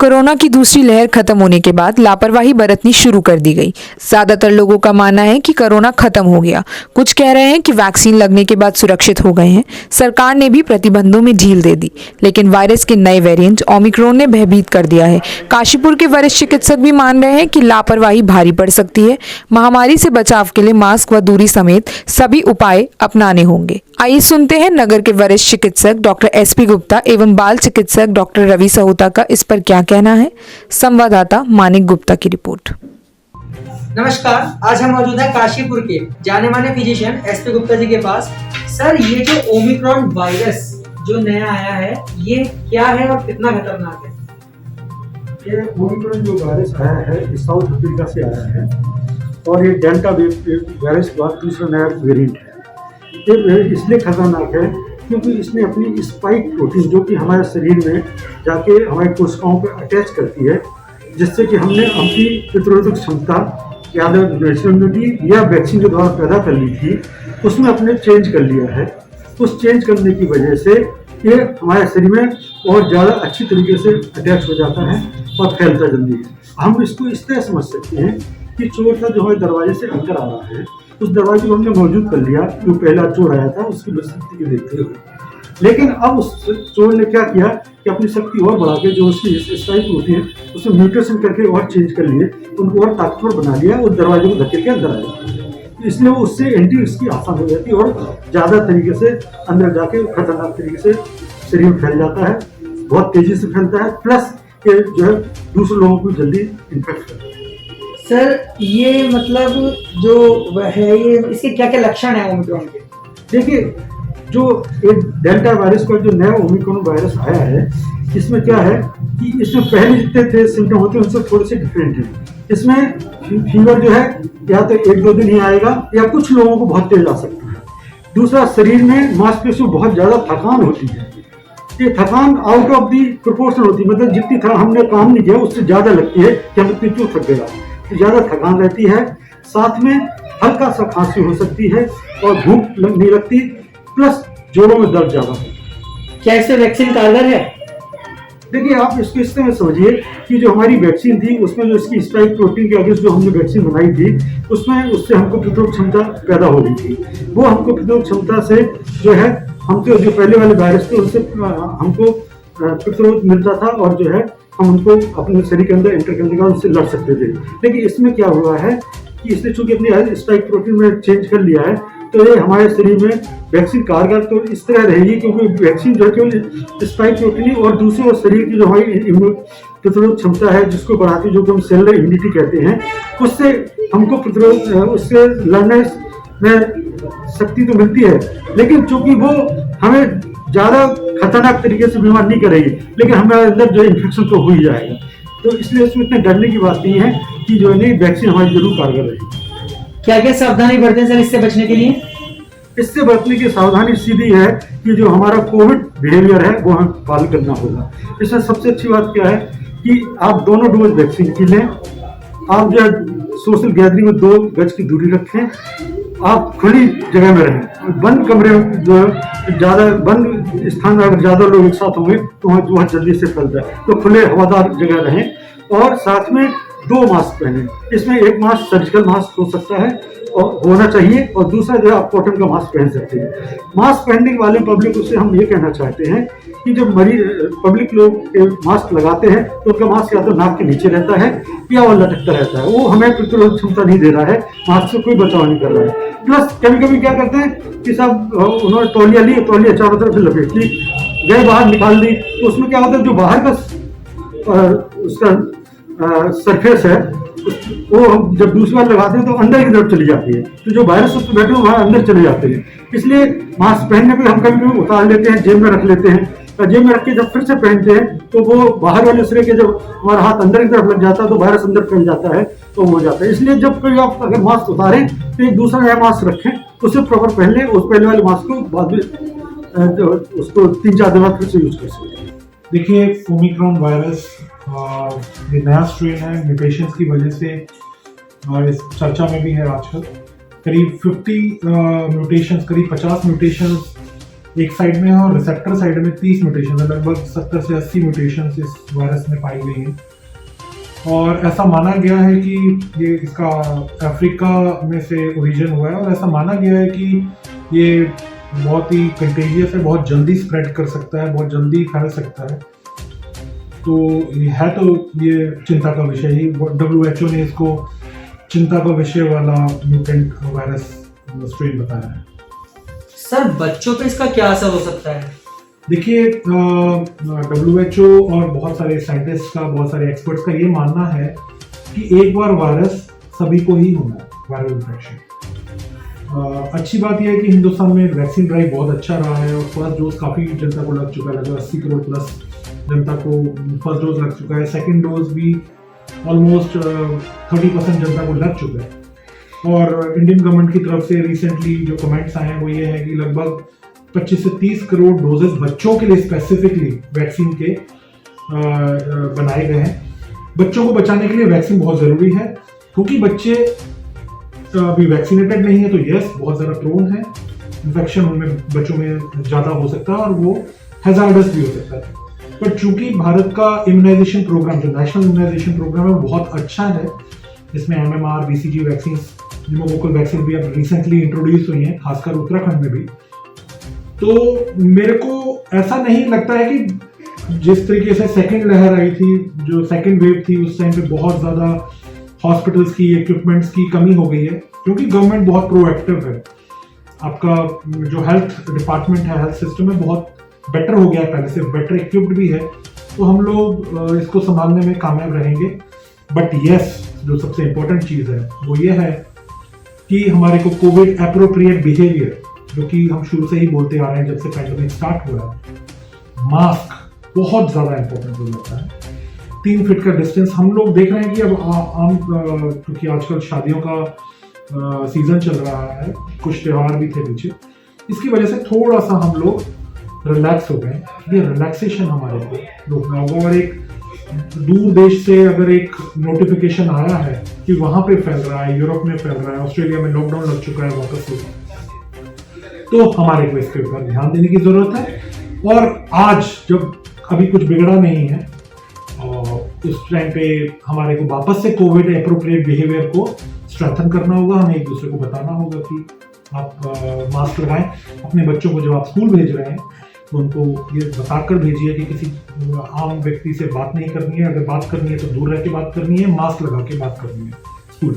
Corona की दूसरी लहर खत्म होने के बाद लापरवाही बरतनी शुरू कर दी गई। ज्यादातर लोगों का मानना है कि कोरोना खत्म हो गया। कुछ कह रहे हैं कि वैक्सीन लगने के बाद सुरक्षित हो गए हैं। सरकार ने भी प्रतिबंधों में ढील दे दी, लेकिन वायरस के नए वेरिएंट ओमिक्रॉन ने भयभीत कर दिया है। काशीपुर के वरिष्ठ चिकित्सक भी मान रहे हैं कि लापरवाही भारी पड़ सकती है। महामारी से बचाव के लिए मास्क व दूरी समेत सभी उपाय अपनाने होंगे। आइए सुनते हैं नगर के वरिष्ठ चिकित्सक डॉक्टर SP गुप्ता एवं बाल चिकित्सक डॉक्टर रवि सहोता का इस पर क्या कहना है। संवाददाता मानिक गुप्ता की रिपोर्ट। नमस्कार, आज हम मौजूद हैं काशीपुर के जाने माने फिजिशियन SP गुप्ता जी के पास। सर, ये जो ओमिक्रॉन वायरस जो नया आया है, ये क्या है और कितना खतरनाक है? ये ओमिक्रॉन जो वायरस आया है, ये साउथ अफ्रीका से आया है और ये डेल्टा वायरस का दूसरा नया वेरिएंट है। ये इसलिए खतरनाक है क्योंकि इसने अपनी स्पाइक प्रोटीन जो कि हमारे शरीर में जाके हमारे कोशिकाओं पर अटैच करती है, जिससे कि हमने अपनी प्रतिरोधक क्षमता या नेचुरल इम्यूनिटी या वैक्सीन के द्वारा पैदा कर ली थी, उसमें अपने चेंज कर लिया है। उस चेंज करने की वजह से ये हमारे शरीर में और ज़्यादा अच्छी तरीके से अटैच हो जाता है और फैलता जल्दी है। हम इसको इस तरह समझ सकते हैं कि चोर था जो हमारे दरवाजे से अंदर आ रहा है, उस दरवाजे को हमने मौजूद कर लिया, जो पहला चोर आया था उसकी स्थिति को देखते हुए। लेकिन अब उस चोर ने क्या किया कि अपनी शक्ति और बढ़ा के जो उसकी स्ट्राइक होती है उसमें म्यूटेशन करके और चेंज कर लिए, उनको और ताकतवर बना लिया, उस दरवाजे को धकेल के अंदर आया। इसलिए वो उससे एंटी उसकी आसान हो जाती है और ज़्यादा तरीके से अंदर जाके खतरनाक तरीके से शरीर में फैल जाता है, बहुत तेजी से फैलता है, प्लस के जो है दूसरे लोगों को जल्दी इन्फेक्ट करता है। सर, ये मतलब जो है, ये इसके क्या क्या लक्षण है ओमिक्रॉन के? देखिए, जो एक डेल्टा वायरस का जो नया ओमिक्रॉन वायरस आया है, इसमें क्या है कि इसमें पहले जितने थे सिम्टम होते हैं उनसे थोड़े से डिफरेंट है। इसमें फीवर जो है या तो 1-2 दिन ही आएगा या कुछ लोगों को बहुत तेज आ सकता है। दूसरा, शरीर में मांसपेशियों में बहुत ज़्यादा थकान होती है। ये थकान आउट ऑफ दी प्रोपोर्शन होती है, मतलब जितनी हमने काम नहीं किया उससे ज़्यादा लगती है कि हम इतनी क्यों थक गया, तो ज़्यादा थकान रहती है। साथ में हल्का सा खांसी हो सकती है और भूख नहीं लगती, प्लस जोड़ों में दर्द ज़्यादा है। क्या इससे वैक्सीन कारगर है? देखिए, आप इसको इस तरह समझिए कि जो हमारी वैक्सीन थी उसमें जो इसकी स्पाइक प्रोटीन के अगेंस्ट जो हमने वैक्सीन बनाई थी उससे हमको प्रतिरोधक क्षमता पैदा हो गई थी। वो हमको प्रतिरोधक क्षमता से जो है हमको जो पहले वाले वायरस थे उससे हमको प्रतिरोध मिलता था और जो है हम उनको अपने शरीर के अंदर एंटर करने के बाद उससे लड़ सकते थे। लेकिन इसमें क्या हुआ है कि इसने चूंकि अपनी स्पाइक प्रोटीन में चेंज कर लिया है, तो ये हमारे शरीर में वैक्सीन कारगर तो इस तरह रहेगी क्योंकि वैक्सीन जो है केवल स्पाइक प्रोटीन और दूसरे शरीर की जो हमारी प्रतिरोध क्षमता है जिसको बढ़ाती है, जो कि हम सेलुलर इम्यूनिटी कहते हैं, उससे हमको प्रतिरोध उससे लड़ने में शक्ति तो मिलती है। लेकिन चूंकि वो हमें ज़्यादा खतरनाक तरीके से बीमार नहीं करेगी, लेकिन हमारे अंदर जो इन्फेक्शन तो हो ही जाएगा। तो इसलिए उसमें इतने डरने की बात नहीं है कि जो है वैक्सीन हमारी जरूर कारगर रहेगी। क्या क्या सावधानी बरतें सर इससे बचने के लिए? इससे बचने की सावधानी सीधी है कि जो हमारा कोविड बिहेवियर है वो हमें फॉलो करना होगा। इसमें सबसे अच्छी बात क्या है कि आप दोनों डोज वैक्सीन की लें, आप जो है सोशल गैदरिंग में 2 गज की दूरी रखें, आप खुली जगह में रहें, बंद कमरे में जो ज़्यादा बंद स्थान में अगर ज़्यादा लोग एक साथ होंगे तो वहाँ बहुत जल्दी से फैलता है, तो खुले हवादार जगह रहें और साथ में 2 मास्क पहने। इसमें एक मास्क सर्जिकल मास्क हो सकता है और होना चाहिए और दूसरा जो है आप कॉटन का मास्क पहन सकते हैं। मास्क पहनने वाले पब्लिक से हम ये कहना चाहते हैं कि जब पब्लिक लोग मास्क लगाते हैं तो उनका मास्क या तो नाक के नीचे रहता है या वो लटकता रहता है, वो हमें प्रतिरोध क्षमता नहीं दे रहा है, मास्क से कोई बचाव नहीं कर रहा है। प्लस कभी कभी क्या करते हैं कि सब उन्होंने तौलिया ली, तौलिया चारों तरफ से लपेट ली, गए बाहर निकाल दी, तो उसमें क्या होता है जो बाहर का उसका सरफेस है वो जब दूसरी बार लगाते हैं तो अंदर की तरफ चली जाती है, तो जो वायरस उस पर बैठे हुए वहाँ अंदर चले जाते हैं। इसलिए मास्क पहनने पे हम कभी कभी उतार लेते हैं, जेब में रख लेते हैं, और जेब में रख के जब फिर से पहनते हैं तो वो बाहर वाले सिरे के जब हमारा हाथ अंदर की तरफ लग जाता है तो वायरस अंदर फैल जाता है, तो हो जाता है। इसलिए जब कोई आप अगर मास्क उतारें तो एक दूसरा नया मास्क रखें, उसे प्रॉपर पहन लें, उस पहले वाले मास्क को बाद में उसको 3-4 दिन बाद फिर से यूज कर सकते हैं। देखिए, ओमिक्रॉन वायरस ये नया स्ट्रेन है, म्यूटेशंस की वजह से इस चर्चा में भी है आजकल। करीब 50 म्यूटेशंस, करीब 50 म्यूटेशंस एक साइड में है और रिसेप्टर साइड में 30 म्यूटेशन है, लगभग 70 से 80 म्यूटेशन इस वायरस में पाई गई हैं। और ऐसा माना गया है कि ये इसका अफ्रीका में से ओरिजिन हुआ है और ऐसा माना गया है कि ये बहुत ही कंटेजियस है, बहुत जल्दी स्प्रेड कर सकता है, बहुत जल्दी फैल सकता है। तो ये चिंता का विषय ही, WHO ने इसको चिंता का विषय वाला म्यूटेंट वायरस स्ट्रेन बताया है। सर बच्चों पे इसका क्या असर हो सकता है? देखिए, WHO और बहुत सारे साइंटिस्ट का, बहुत सारे एक्सपर्ट्स का ये मानना है कि एक बार वायरस सभी को ही होना है, वायरल इन्फेक्शन। अच्छी बात यह है कि हिंदुस्तान में वैक्सीन ड्राइव बहुत अच्छा रहा है और फर्स्ट डोज काफ़ी जनता को लग चुका है, लगभग 80 करोड़ प्लस जनता को फर्स्ट डोज लग चुका है। सेकेंड डोज भी ऑलमोस्ट 30% जनता को लग चुका है। और इंडियन गवर्नमेंट की तरफ से रिसेंटली जो कमेंट्स आए हैं वो ये है कि लगभग 25 से 30 करोड़ डोजेस बच्चों के लिए स्पेसिफिकली वैक्सीन के बनाए गए हैं। बच्चों को बचाने के लिए वैक्सीन बहुत ज़रूरी है, क्योंकि बच्चे अभी वैक्सीनेटेड नहीं है तो यस बहुत ज़्यादा प्रोन है, इन्फेक्शन उनमें बच्चों में ज़्यादा हो सकता है और वो हैजार्डस भी हो सकता है। पर चूंकि भारत का इम्यूनाइजेशन प्रोग्राम, जो नेशनल इम्यूनाइजेशन प्रोग्राम है, वो बहुत अच्छा है, इसमें MMR, BCG vaccine, pneumococcal vaccine भी अब रिसेंटली इंट्रोड्यूस हुई हैं, खासकर उत्तराखंड में भी। तो मेरे को ऐसा नहीं लगता है कि जिस तरीके से सेकेंड लहर आई थी, जो सेकेंड वेव थी, उस टाइम पे बहुत ज़्यादा हॉस्पिटल्स की, इक्विपमेंट्स की कमी हो गई है, क्योंकि गवर्नमेंट बहुत प्रोएक्टिव है। आपका जो हेल्थ डिपार्टमेंट है, हेल्थ सिस्टम है, बहुत बेटर हो गया है पहले से, बेटर इक्विप्ड भी है, तो हम लोग इसको संभालने में कामयाब रहेंगे। बट यस, जो सबसे इम्पोर्टेंट चीज़ है वो ये है कि हमारे को कोविड एप्रोप्रिएट बिहेवियर, जो कि हम शुरू से ही बोलते आ रहे हैं जब से पैंडेमिक स्टार्ट हुआ है, मास्क बहुत ज़्यादा इम्पोर्टेंट हो जाता है। 3 फीट का डिस्टेंस हम लोग देख रहे हैं कि अब आम, क्योंकि आजकल शादियों का सीज़न चल रहा है, कुछ त्यौहार भी थे पीछे, इसकी वजह से थोड़ा सा हम लोग रिलैक्स हो गए। ये रिलैक्सेशन हमारे को रोकना होगा। और एक दूर देश से अगर एक नोटिफिकेशन आया है कि वहाँ पे फैल रहा है, यूरोप में फैल रहा है, ऑस्ट्रेलिया में लॉकडाउन लग चुका है वापस से, तो हमारे को इसके ऊपर ध्यान देने की जरूरत है। और आज जब अभी कुछ बिगड़ा नहीं है, उस टाइम पे हमारे को वापस से कोविड एप्रोप्रिएट बिहेवियर को स्ट्रेंथन करना होगा। हमें एक दूसरे को बताना होगा कि आप मास्क लगाएं। अपने बच्चों को जब आप स्कूल भेज रहे हैं तो उनको ये बताकर भेजिए कि किसी आम व्यक्ति से बात नहीं करनी है, अगर बात करनी है तो दूर रह के बात करनी है, मास्क लगा के बात करनी है स्कूल।